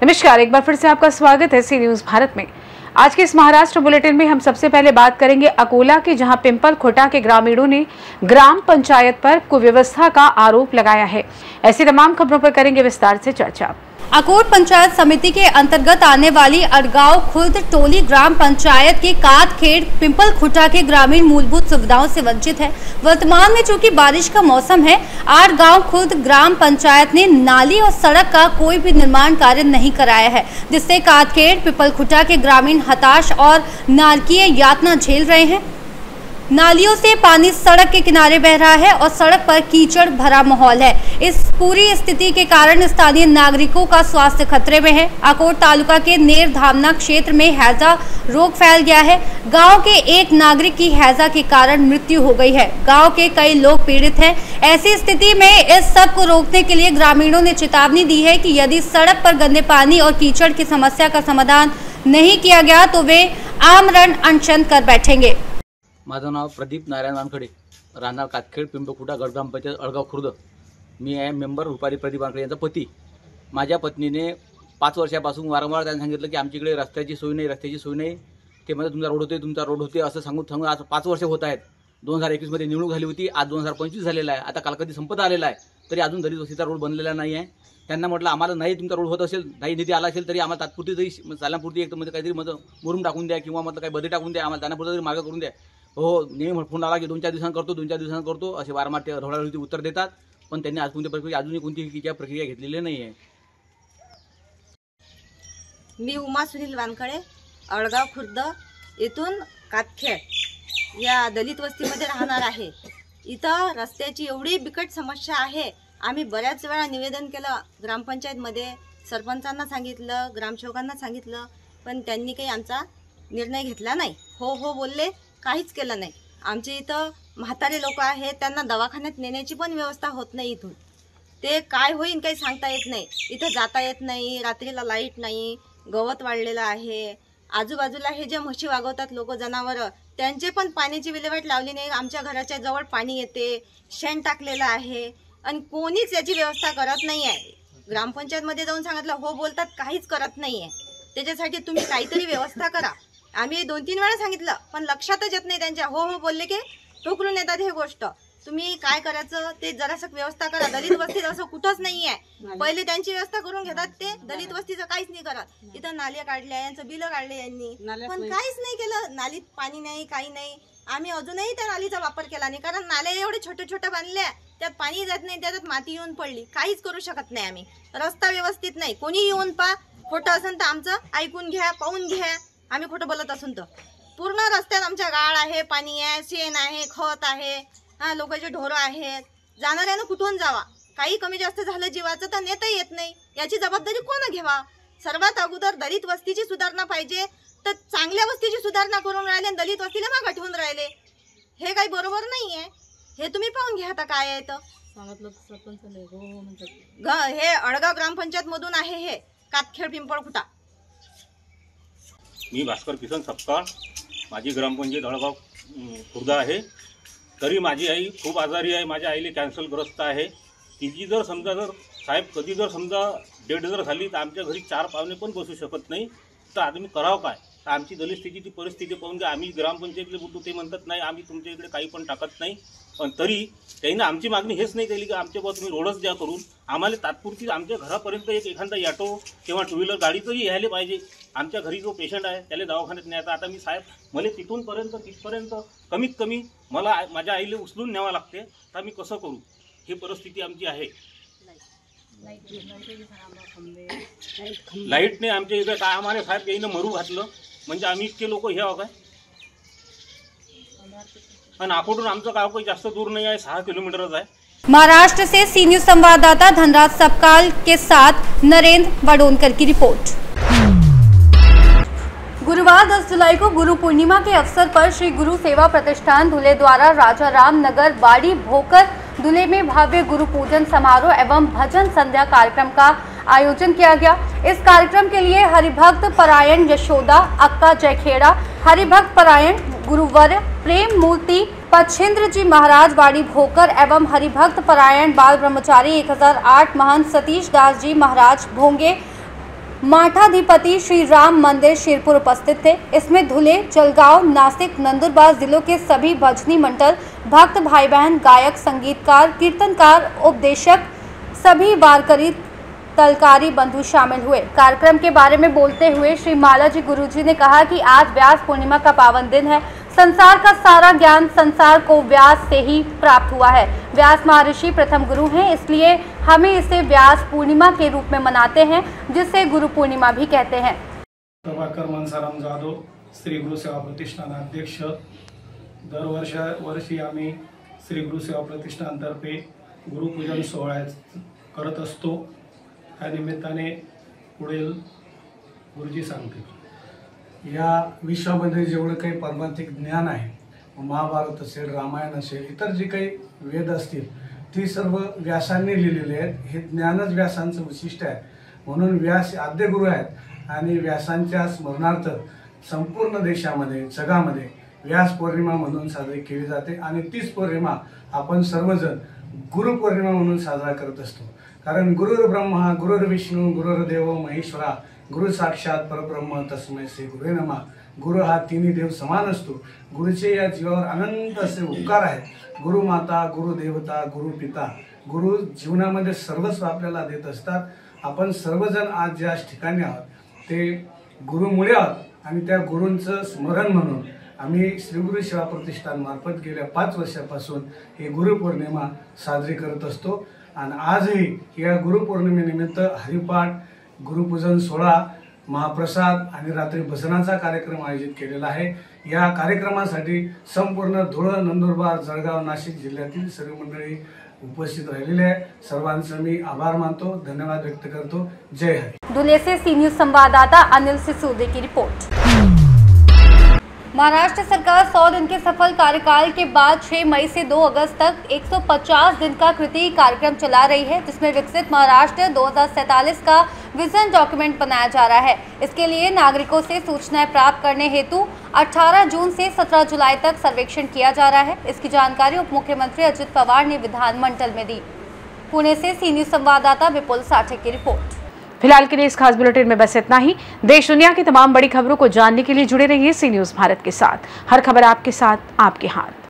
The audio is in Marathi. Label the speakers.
Speaker 1: नमस्कार, एक बार फिर से आपका स्वागत है सी न्यूज भारत में। आज के इस महाराष्ट्र बुलेटिन में हम सबसे पहले बात करेंगे अकोला की, जहां पिंपल खुटा के ग्रामीणों ने ग्राम पंचायत पर कुव्यवस्था का आरोप लगाया है। ऐसी तमाम खबरों पर करेंगे विस्तार से चर्चा।
Speaker 2: अकोट पंचायत समिति के अंतर्गत आने वाली अड़गांव खुर्द टोली ग्राम पंचायत के कातखेड़ पिंपल खुटा के ग्रामीण मूलभूत सुविधाओं से वंचित है। वर्तमान में चूंकि बारिश का मौसम है, अड़गांव खुर्द ग्राम पंचायत ने नाली और सड़क का कोई भी निर्माण कार्य नहीं कराया है, जिससे कातखेड़ पिंपल खुटा के ग्रामीण हताश और नारकीय यातना झेल रहे हैं। नालियों से पानी सड़क के किनारे बह रहा है और सड़क पर कीचड़ भरा माहौल है। इस पूरी स्थिति के कारण स्थानीय नागरिकों का स्वास्थ्य खतरे में है। अकोट तालुका के नेर धामना क्षेत्र में हैजा रोग फैल गया है। गांव के एक नागरिक की हैजा के कारण मृत्यु हो गई है। गांव के कई लोग पीड़ित हैं। ऐसी स्थिति में इस सब को रोकने के लिए ग्रामीणों ने चेतावनी दी है कि यदि सड़क पर गंदे पानी और कीचड़ की समस्या का समाधान नहीं किया गया तो वे आमरण अनशन कर बैठेंगे।
Speaker 3: माझं नाव प्रदीप नारायण वानखडे, राहणार कातखेड पिंपळखुटा गडग्राम पंचायत अडगाव खुर्द। मी आहे मेंबर रुपाली प्रदीप वानखडे यांचा पती। माझ्या पत्नीने 5 वर्षापासून वारंवार त्यांनी सांगितलं की आमच्याकडे रस्त्याची सोय नाही, ते म्हणजे तुमचा रोड होते असं सांगून आज 5 वर्ष होत आहेत। 2021 मध्ये निवडणूक झाली होती, आज 2025 झालेला आहे। आता कालकधी संपत आलेला आहे, तरी अजून दलित वस्तीचा रोड बनलेला नाही आहे। त्यांना म्हटलं आम्हाला नाही तुमचा रोड होत असेल, नाही निधी आला असेल तरी आम्हाला तात्पुरती जरी चालण्यापुरती एक म्हणजे काहीतरी मुरुम टाकून द्या किंवा काही बदली टाकून द्या, आम्हाला जाण्यापुरता तरी मार्ग करून द्या। हो, नेहमी फोन आला की 2-4 दिवसांनी करतो असे वारंवार ते ढवळाढवळीचे उत्तर देतात, पण त्यांनी आज कोणत्या प्रक्रिया अजूनही कोणती प्रक्रिया घेतलेली नाही आहे।
Speaker 4: मी उमा सुनील वानखडे, अडगाव खुर्द येथून कातखेड या दलित वस्तीमध्ये राहणार आहे। इथं रस्त्याची एवढी बिकट समस्या आहे। आम्ही बऱ्याच वेळा निवेदन केलं ग्रामपंचायतमध्ये, सरपंचांना सांगितलं, ग्रामसेवकांना सांगितलं, पण त्यांनी काही आमचा निर्णय घेतला नाही। हो बोलले, काहीच केलं नाही। आमचे इथं म्हातारे लोक आहेत, त्यांना दवाखान्यात नेण्याची पण व्यवस्था होत नाही। इथून ते काय होईल काही सांगता येत नाही। इथं जाता येत नाही, रात्रीला लाईट नाही, गवत वाढलेलं आहे। आजूबाजूला हे जे म्हशी वागवतात लोक, जनावरं, त्यांचे पण पाण्याची विल्हेवाट लावली नाही। आमच्या घराच्या जवळ पाणी येते, शेण टाकलेलं आहे आणि कोणीच याची व्यवस्था करत नाही आहे। ग्रामपंचायतमध्ये जाऊन सांगितलं, हो बोलतात, काहीच करत नाही आहे। त्याच्यासाठी तुम्ही काहीतरी व्यवस्था करा। आम्ही 2-3 वेळा सांगितलं, पण लक्षातच येत नाही त्यांच्या। हो बोलले की ठोकरून येतात। हे गोष्ट तुम्ही काय करायचं ते जरासं व्यवस्था करा। दलित वस्तीत असं कुठंच नाही आहे। पहिले त्यांची व्यवस्था करून घेतात, ते दलित वस्तीचं काहीच नाही करत। इथं नाल्या काढल्या, यांचं बिलं काढले यांनी, पण काहीच नाही केलं। नालीत पाणी नाही, काही नाही। आम्ही अजूनही त्या नालीचा वापर केला नाही, कारण नाल्या एवढे छोटे बांधल्या, त्यात पाणी जात नाही, त्याच्यात माती येऊन पडली, काहीच करू शकत नाही आम्ही। रस्ता व्यवस्थित नाही, कोणी येऊन पा, खोटं असेल तर आमचं ऐकून घ्या, पाहून घ्या। आम्ही खोटं बोलत असून तर पूर्ण रस्त्यात आमच्या गाळ आहे, पाणी आहे, शेण आहे, खत आहे, लोकांचे ढोरं आहेत। जाणाऱ्यानं कुठून जावा, काही कमी जास्त झालं जीवाचं तर नेता येत नाही। याची जबाबदारी कोण घ्यावा? सर्वात अगोदर दलित वस्तीची सुधारणा पाहिजे, तर चांगल्या वस्तीची सुधारणा करून राहिले, दलित वस्तीला मागे ठेवून राहिले। हे काही बरोबर नाही आहे। हे तुम्ही पाहून घ्या आता काय आहे तर सांगितलं सरपंच। हे अडगाव ग्रामपंचायत मधून आहे, हे कातखेड पिंपळखुटा।
Speaker 5: मी भास्कर किसन सपकाळ, माझी ग्रामपंचायत अडगाव खुर्द आहे। तरी माझी आई खूप आजारी आहे, माझ्या आईला कॅन्सरग्रस्त आहे। तिची जर साहेब कधी जर डेट जर झाली तर आमच्या घरी 4 पाहुणे पण बसू शकत नाही, तर आम्ही करावं काय? तर आमची दलित स्थितीची परिस्थिती पाहून की आम्ही ग्रामपंचायतीला बोलतो, ते म्हणतात नाही आम्ही तुमच्या इकडे काही पण टाकत नाही। पण तरी त्यांनी आमची मागणी हेच नाही केली की आमच्याबरोबर तुम्ही रोडच द्या करून, आम्हाला तात्पुरती आमच्या घरापर्यंत एखादा ऑटो किंवा 2 व्हीलर गाडी तरी यायला पाहिजे। आमच्या घरी जो पेशंट आहे त्याला दवाखान्यात न्यायचा। आता मी साहेब मला तिथपर्यंत कमीत कमी मला माझ्या आईला उचलून न्यावं लागते, तर मी कसं करू? ही परिस्थिती आमची आहे। लाईटने आमच्या इथे काय आम्हाला साहेब येईनं मरू घातलं, म्हणजे आम्ही इतके लोक हे आहो काय? पण अकोटून आमचं गाव काही जास्त दूर नहीं है, 6 किलोमीटरच है।
Speaker 2: महाराष्ट्र से सी न्यूज संवाददाता धनराज सपकाल के साथ नरेंद्र वडोनकर की रिपोर्ट। गुरुवार 10 जुलाई को गुरु पूर्णिमा के अवसर पर श्री गुरु सेवा प्रतिष्ठान धुले द्वारा राजा राम नगर बाड़ी भोकर धुले में भव्य गुरु पूजन समारोह एवं भजन संध्या कार्यक्रम का आयोजन किया गया। इस कार्यक्रम के लिए हरिभक्त परायण यशोदा अक्का जयखेड़ा, हरिभक्त परायण गुरुवर प्रेम मूर्ति पच्छिंद्र जी महाराज बाड़ी भोकर एवं हरिभक्त परायण बाल ब्रह्मचारी 1008 महंत सतीश दास जी महाराज भोंगे मठाधिपति श्री राम मंदिर शिरपुर उपस्थित थे। इसमें धुले, जलगांव, नासिक, नंदुरबार जिलों के सभी भजनी मंडल, भक्त भाई बहन, गायक, संगीतकार, कीर्तनकार, उपदेशक, सभी वारकरी, तलकारी बंधु शामिल हुए। कार्यक्रम के बारे में बोलते हुए श्री मालाजी गुरुजी ने कहा कि आज व्यास पूर्णिमा का पावन दिन है। संसार का सारा ज्ञान संसार को व्यास से ही प्राप्त हुआ है। व्यास महर्षि प्रथम गुरु हैं, इसलिए हमें इसे व्यास पूर्णिमा के रूप में मनाते हैं, जिसे गुरु पूर्णिमा भी कहते हैं।
Speaker 6: प्रभाकर मनसाराम जाधव, श्री गुरु सेवा प्रतिष्ठान अध्यक्ष। दरवर्षी आम्ही श्री गुरु सेवा प्रतिष्ठानतर्फे गुरुपूजन सोहळा करत असतो। त्या निमित्ताने पुढील गुरुजी सांगतील।
Speaker 7: या विश्वामध्ये जेवढं काही परमार्थिक ज्ञान आहे, महाभारत असेल, रामायण असेल, इतर जे काही वेद असतील, ती सर्व व्यासांनी लिहिलेली आहेत। हे ज्ञानच व्यासांचं वैशिष्ट्य आहे, म्हणून व्यास आद्य गुरु आहेत आणि व्यासांच्या स्मरणार्थ संपूर्ण देशामध्ये, जगामध्ये व्यास पौर्णिमा म्हणून साजरी केली जाते आणि तीच पौर्णिमा आपण सर्वजण गुरुपौर्णिमा म्हणून साजरा करत असतो। कारण गुरुर् ब्रह्मा गुरुर्विष्णू गुरुर्देव महेश्वरा गुरु साक्षात परब्रह्म तस्मै श्री गुरुवे नमः। गुरु हा तिन्ही देव समान असतो। गुरुचे या जीवावर अनंत असे उपकार आहेत। गुरु माता, गुरु देवता, गुरु पिता, गुरु जीवनामध्ये सर्वस्व आपल्याला देत असतात। आपण सर्वजण आज ज्या ठिकाणी आहोत ते गुरुमुळे आहोत आणि त्या गुरूंचं स्मरण म्हणून आम्ही श्री गुरु सेवा प्रतिष्ठान मार्फत गेल्या 5 वर्षापासून ही गुरुपौर्णिमा साजरी करत असतो। आणि आजही या गुरुपौर्णिमेनिमित्त हरिपाठ, गुरुपूजन सोहळा, महाप्रसाद आणि रात्री भजनाचा कार्यक्रम आयोजित केलेला आहे। या कार्यक्रमासाठी संपूर्ण धुळे, नंदुरबार, जळगाव, नाशिक जिल्ह्यातील सर्व मंडळी उपस्थित राहिलेले आहे। सर्वांचे मी आभार मानतो, धन्यवाद व्यक्त करतो। जय हरी।
Speaker 2: धुले से सी न्यूज संवाददाता अनिल सिसोदिया की रिपोर्ट। महाराष्ट्र सरकार 100 दिन के सफल कार्यकाल के बाद 6 मई से 2 अगस्त तक 150 दिन का कृति कार्यक्रम चला रही है, जिसमें विकसित महाराष्ट्र 2047 का विजन डॉक्यूमेंट बनाया जा रहा है। इसके लिए नागरिकों से सूचनाएं प्राप्त करने हेतु 18 जून से 17 जुलाई तक सर्वेक्षण किया जा रहा है। इसकी जानकारी उप मुख्यमंत्री अजित पवार ने विधानमंडल में दी। पुणे से सी न्यूज संवाददाता विपुल साठे की रिपोर्ट।
Speaker 1: फिलहाल के लिए इस खास बुलेटिन में बस इतना ही। देश दुनिया की तमाम बड़ी खबरों को जानने के लिए जुड़े रहिए सी न्यूज भारत के साथ। हर खबर आपके साथ, आपके हाथ।